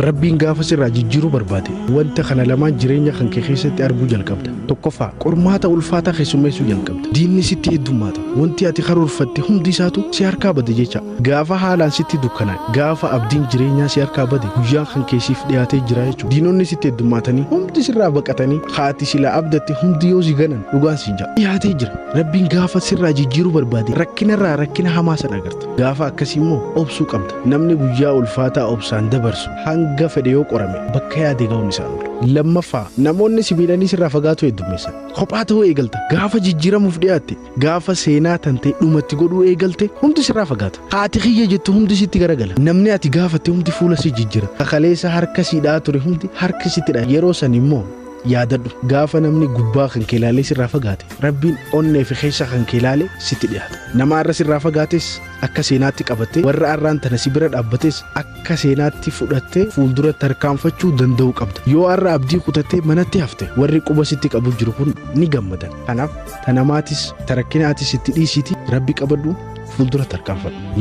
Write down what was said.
rabbiin gaafa sirraa jijjiiruu barbaade wanta kana lamaan jireenya kan kee keessatti arguu jalqabda. Tokkoffaa qormaata ulfaataa keessummeessuu jalqabda. Diinni sitti heddummaata. Wanti ati karoorfatte hundi isaatu si harkaa bade jecha. Gaafa haalaan sitti dukkanaa gaafa abdiin jireenyaa si harkaa bade guyyaan kan keessiif dhiyaatee jira jechuudha. Diinonni sitti heddummaatanii hundi sirraa baqatanii haati sila abdatte hundi yoo si ganan dhugaan siin jaa dhiyaatee jira. Rabbiin gaafa sirraa jijjiiruu barbaade rakkinarraa rakkina hamaa sana agarta. Gaafa akkasii immoo obsuu qabda. Namni guyyaa ulfaataa obsaan dabarsu hanga fedhe yoo qorame bakka yaade ga'uun isaa oolu. Lammaffaa namoonni sibiilanii sirraa fagaatu heddummeessan. Kophaa ta'uu eegalta. Gaafa jijjiiramuuf dhiyaatte gaafa seenaa tante dhumatti godhuu eegalte hundi sirraa fagaata. Haati kiyya jettu hundi sitti garagala. Namni ati gaafatte hundi fuula si jijjiira. Kakaleessa harka siidhaa ture hundi harka sittidha. Yeroo san immoo yaadadhu gaafa namni gubbaa kan kee ilaalee sirraa fagaate rabbiin onnee fi keessa kan kee ilaalee sitti dhiyaata. Nama arra sirraa fagaates akka seenaatti qabattee warra arraan tana si bira dhaabbates akka seenaatti fudhattee fuuldura tarkaanfachuu danda'uu qabda. Yoo arra abdii kutattee manatti hafte warri quba sitti qabu jiru kun ni gammadan. Kanaaf tanamaatis tarakkinaatis sitti dhiisiti rabbi qabadhu fuuldura tarkaanfadhu.